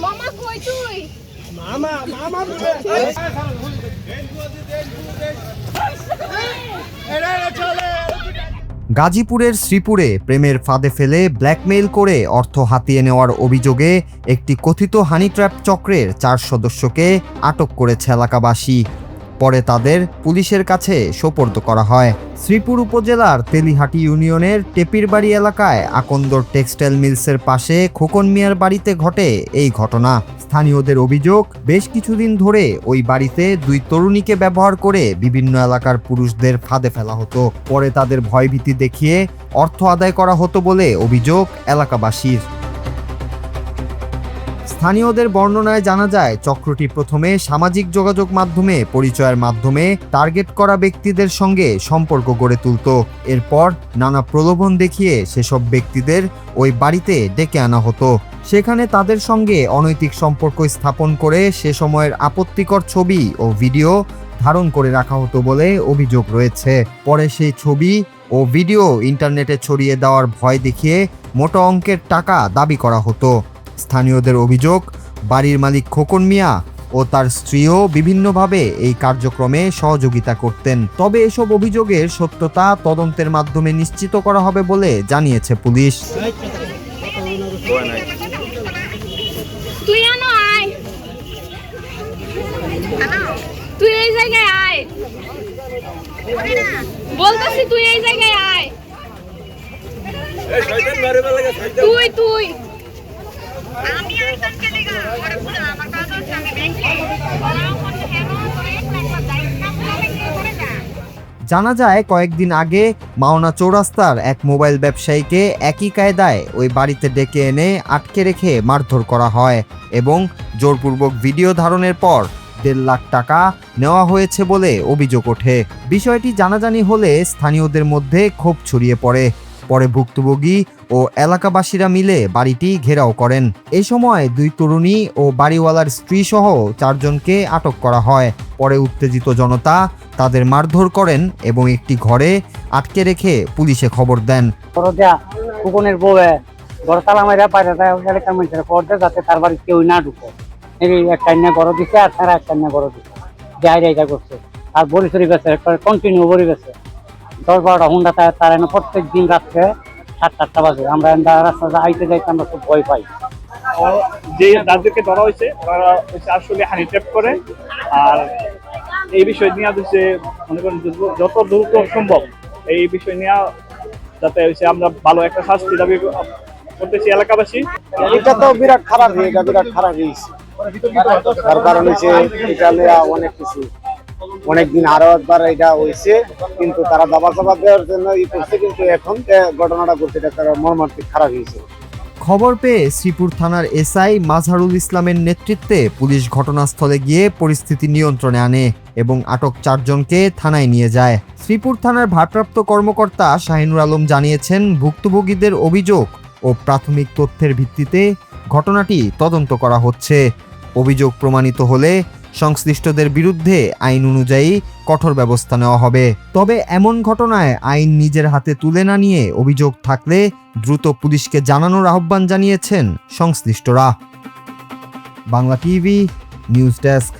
মামা কই তুই? মামা মামা গাজীপুরের শ্রীপুরে প্রেমের ফাঁদে ফেলে ব্ল্যাকমেইল করে অর্থ হাতিয়ে নেওয়ার অভিযোগে একটি কথিত হানি ট্র্যাপ চক্রের 4 সদস্যকে আটক করেছে এলাকাবাসী। পরে তাদের পুলিশের কাছে সোপর্দ করা হয়। শ্রীপুর উপজেলার তেলিহাটি ইউনিয়নের টেপিরবাড়ি এলাকায় আকন্দর টেক্সটাইল মিলসের পাশে খোকন মিয়ার বাড়িতে ঘটে এই ঘটনা। স্থানীয়দের অভিযোগ, বেশ কিছুদিন ধরে ওই বাড়িতে 2 তরুণীকে ব্যবহার করে বিভিন্ন এলাকার পুরুষদের ফাঁদে ফেলা হতো। পরে তাদের ভয়ভীতি দেখিয়ে অর্থ আদায় করা হতো বলে অভিযোগ এলাকাবাসীর। স্থানীয়দের বর্ণনায় জানা যায়, চক্রটি প্রথমে সামাজিক যোগাযোগ মাধ্যমে পরিচয়ের মাধ্যমে টার্গেট করা ব্যক্তিদের সঙ্গে সম্পর্ক গড়ে তুলত। এরপর নানা প্রলোভন দেখিয়ে সেসব ব্যক্তিদের ওই বাড়িতে ডেকে আনা হতো। সেখানে তাদের সঙ্গে অনৈতিক সম্পর্ক স্থাপন করে সে সময়ের আপত্তিকর ছবি ও ভিডিও ধারণ করে রাখা হতো বলে অভিযোগ রয়েছে। পরে সেই ছবি ও ভিডিও ইন্টারনেটে ছড়িয়ে দেওয়ার ভয় দেখিয়ে মোটা অঙ্কের টাকা দাবি করা হতো। স্থানীয়দের অভিযোগ, বাড়ির মালিক খোকন মিয়া ও তার স্ত্রীও বিভিন্নভাবে এই কার্যক্রমে সহযোগিতা করতেন। তবে এসব অভিযোগের সত্যতা তদন্তের মাধ্যমে নিশ্চিত করা হবে বলে জানিয়েছে পুলিশ। তুই আনো আয়, তুই এই জায়গায় আয়, বলতেছি তুই এই জায়গায় আয়, তুই তুই আমি আইতাম কে লাগা ওরে পুরো আমার কাজ আছে, আমি ব্যাংকে ওরাও করতে কেন তোরে একবার দায়িত্ব করে না। জানা যায়, কয়েকদিন আগে মাওনা চৌরাস্তার এক মোবাইল ব্যবসায়ীকে একই কায়দায় ওই বাড়িতে ডেকে এনে আটকে রেখে মারধর করা হয় এবং জোরপূর্বক ভিডিও ধারণের পর 1.5 লাখ টাকা নেওয়া হয়েছে বলে অভিযোগ ওঠে। বিষয়টি জানাজানি হলে স্থানীয়দের মধ্যে ক্ষোভ ছড়িয়ে পড়ে। পরে ভুক্তভোগী ও এলাকাবাসীরা মিলে বাড়িটি ঘেরাও করেন। এই সময় 2 তরুণী ও বাড়িওয়ালার স্ত্রী সহ 4 জনকে আটক করা হয়। পরে উত্তেজিত জনতা তাদের মারধর করেন এবং একটি ঘরে আটকে রেখে পুলিশে খবর দেন। কুকুনের বউয়ে ঘর তালা মাইরা বাইরে এলাকার মানুষের খবর দেয় যাতে তার বাড়ি কেউ না ঢুকে। একটা ঘর দিচ্ছে আর তারা একটা ঘর দিচ্ছে, জায়গা করছে আর বড়ি চড়ি গেছে, কন্টিনিউ বড়ি গেছে। 10-12টা হুন্ডা তার প্রত্যেক দিন রাত্রে 7-8টা বাজে আমরা রাস্তা আইতে যাইতে আমরা খুব ভয় পাই। যে যাদেরকে ধরা হয়েছে ওরা আসলে হানি ট্র্যাপ করে, আর এই বিষয় নিয়ে মনে করেন যত দ্রুত সম্ভব এই বিষয় নিয়ে যাতে আমরা ভালো একটা শাস্তি দাবি করতেছি এলাকাবাসী। এটা তো বিরাট খারাপ হয়েছে, বিরাট খারাপ হয়েছে। তার কারণ হচ্ছে এটা অনেক কিছু অনেকদিন আরো একবার এটা হয়েছে, কিন্তু তারা দাবা চাপা দেওয়ার জন্য ই করছে, কিন্তু এখন ঘটনাটা করছে এটা তারা মর্মান্তিক খারাপ হয়েছে। খবর পেয়ে শ্রীপুর থানার এসআই মাজহারুল ইসলামের নেতৃত্বে পুলিশ ঘটনাস্থলে গিয়ে পরিস্থিতি নিয়ন্ত্রণে আনে এবং আটক 4 জনকে থানায় নিয়ে যায়। শ্রীপুর থানার ভারপ্রাপ্ত কর্মকর্তা শাহিনুর আলম জানিয়েছেন, ভুক্তভোগীদের অভিযোগ ও প্রাথমিক তথ্যের ভিত্তিতে ঘটনাটি তদন্ত করা হচ্ছে। অভিযোগ প্রমাণিত হলে সংশ্লিষ্টদের বিরুদ্ধে আইন অনুযায়ী কঠোর ব্যবস্থা নেওয়া হবে। তবে এমন ঘটনায় আইন নিজের হাতে তুলে না নিয়ে অভিযোগ থাকলে দ্রুত পুলিশকে জানানোর আহ্বান জানিয়েছেন সংশ্লিষ্টরা। Bangla TV news desk.